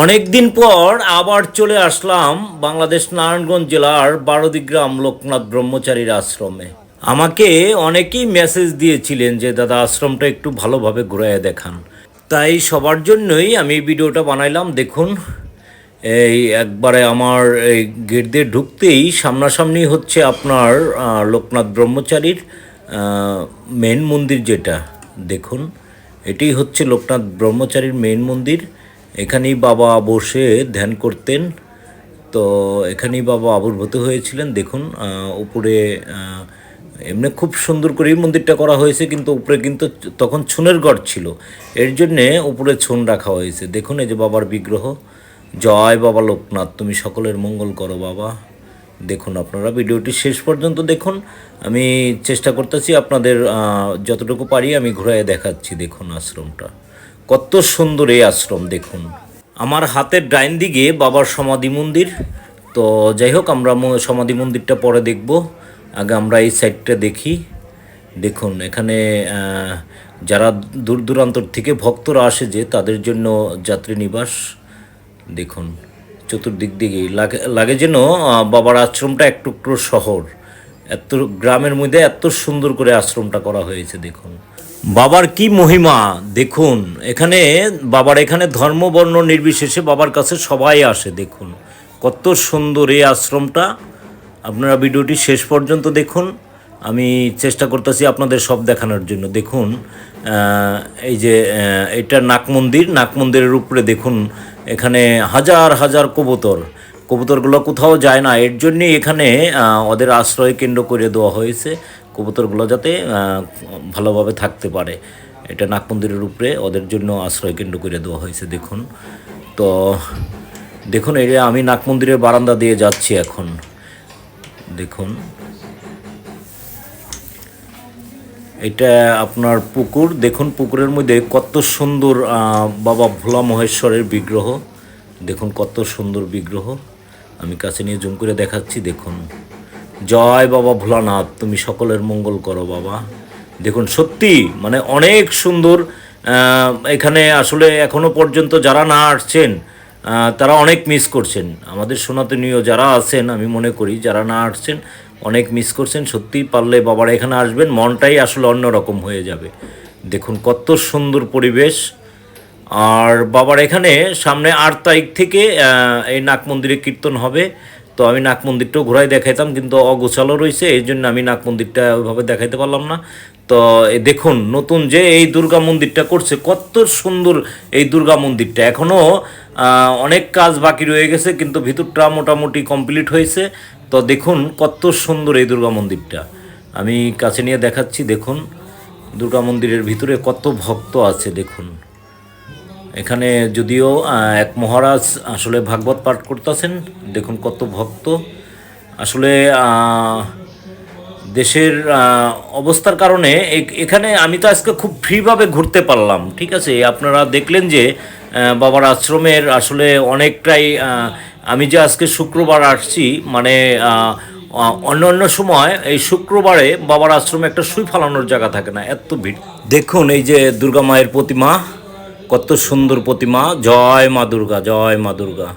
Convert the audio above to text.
অনেক দিন পর আবার চলে আসলাম বাংলাদেশ নারায়ণগঞ্জ জেলার বারোদিগ্রাম লোকনাথ ব্রহ্মচারীর আশ্রমে। আমাকে অনেকেই মেসেজ দিয়েছিলেন যে দাদা আশ্রমটা একটু ভালোভাবে ঘুরাইয়া দেখান, তাই সবার জন্যই আমি ভিডিওটা বানাইলাম। দেখুন, এই একবারে আমার এই গেট দিয়ে ঢুকতেই সামনাসামনি হচ্ছে আপনার লোকনাথ ব্রহ্মচারীর মেন মন্দির, যেটা দেখুন এটি হচ্ছে লোকনাথ ব্রহ্মচারীর মেন মন্দির। এখানেই বাবা বসে ধ্যান করতেন, তো এখানেই বাবা আবির্ভূত হয়েছিলেন। দেখুন উপরে এমনি খুব সুন্দর করেই মন্দিরটা করা হয়েছে, কিন্তু উপরে কিন্তু তখন ছুনের ঘর ছিল, এর জন্যে উপরে ছুন রাখা হয়েছে। দেখুন এই যে বাবার বিগ্রহ, জয় বাবা লোকনাথ, তুমি সকলের মঙ্গল করো বাবা। দেখুন আপনারা ভিডিওটি শেষ পর্যন্ত দেখুন, আমি চেষ্টা করতেছি আপনাদের যতটুকু পারি আমি ঘুরাইয়ে দেখাচ্ছি। দেখুন আশ্রমটা কত সুন্দর, এই আশ্রম দেখুন। আমার হাতের ডাইন দিকে বাবার সমাধি মন্দির। তো যাই হোক, আমরা সমাধি মন্দিরটা পরে দেখব, আগে আমরা এই সাইডটা দেখি। দেখুন এখানে যারা দূর দূরান্তর থেকে ভক্তরা আসে যে, তাদের জন্য যাত্রী নিবাস। দেখুন চতুর্দিক দিকেই লাগে যেন বাবার আশ্রমটা এক টুকরো শহর, এত গ্রামের মধ্যে এত সুন্দর করে আশ্রমটা করা হয়েছে। দেখুন বাবার কি মহিমা, দেখুন এখানে বাবার এখানে ধর্ম বর্ণ নির্বিশেষে বাবার কাছে সবাই আসে। দেখুন কত সুন্দর এই আশ্রমটা, আপনারা ভিডিওটি শেষ পর্যন্ত দেখুন, আমি চেষ্টা করতেছি আপনাদের সব দেখানোর জন্য। দেখুন এই যে এটা নাক মন্দির, নাক মন্দিরের উপরে দেখুন এখানে হাজার হাজার কবুতরগুলো কোথাও যায় না, এর জন্যই এখানে ওদের আশ্রয় কেন্দ্র করে দেওয়া হয়েছে, কবুতরগুলো যাতে ভালোভাবে থাকতে পারে। এটা নাক মন্দিরের উপরে ওদের জন্য আশ্রয় কেন্দ্র করে দেওয়া হয়েছে। দেখুন তো দেখুন এই যে আমি নাক মন্দিরের বারান্দা দিয়ে যাচ্ছি এখন। দেখুন এটা আপনার পুকুর, দেখুন পুকুরের মধ্যে কত সুন্দর বাবা ভোলা মহেশ্বরের বিগ্রহ। দেখুন কত সুন্দর বিগ্রহ, আমি কাছে নিয়ে জুম করে দেখাচ্ছি। দেখুন জয় বাবা ভোলানাথ, তুমি সকলের মঙ্গল করো বাবা। দেখুন সত্যি মানে অনেক সুন্দর। এখানে আসলে এখনও পর্যন্ত যারা না আসছেন তারা অনেক মিস করছেন। আমাদের সনাতনীয় যারা আছেন, আমি মনে করি যারা না আসছেন অনেক মিস করছেন। সত্যি পারলে বাবার এখানে আসবেন, মনটাই আসলে অন্যরকম হয়ে যাবে। দেখুন কত সুন্দর পরিবেশ। আর বাবার এখানে সামনে 8 তারিখ থেকে এই নাক মন্দিরে কীর্তন হবে। তো আমি নাক মন্দিরটাও ঘোরায় দেখাইতাম, কিন্তু অগোছালো রয়েছে, এই জন্য আমি নাক মন্দিরটা ওইভাবে দেখাইতে পারলাম না। তো দেখুন নতুন যে এই দুর্গা মন্দিরটা করছে, কত সুন্দর এই দুর্গা মন্দিরটা। এখনও অনেক কাজ বাকি রয়ে গেছে, কিন্তু ভিতরটা মোটামুটি কমপ্লিট হয়েছে। তো দেখুন কত সুন্দর এই দুর্গা মন্দিরটা, আমি কাছে নিয়ে দেখাচ্ছি। দেখুন দুর্গা মন্দিরের ভিতরে কত ভক্ত আছে। দেখুন এখানে যদিও এক মহারাজ আসলে ভাগবত পাঠ করতেছেন। দেখুন কত ভক্ত। আসলে দেশের অবস্থার কারণে এখানে আমি তো আজকে খুব ফ্রিভাবে ঘুরতে পারলাম। ঠিক আছে, আপনারা দেখলেন যে বাবার আশ্রমের আসলে অনেকটাই, আমি যে আজকে শুক্রবার আসছি, মানে অন্য অন্য সময় এই শুক্রবারে বাবার আশ্রমে একটা সুই ফালানোর জায়গা থাকে না, এত ভিড়। দেখুন এই যে দুর্গা মায়ের প্রতিমা, কত সুন্দর প্রতিমা। জয় মা দুর্গা, জয় মা দুর্গা।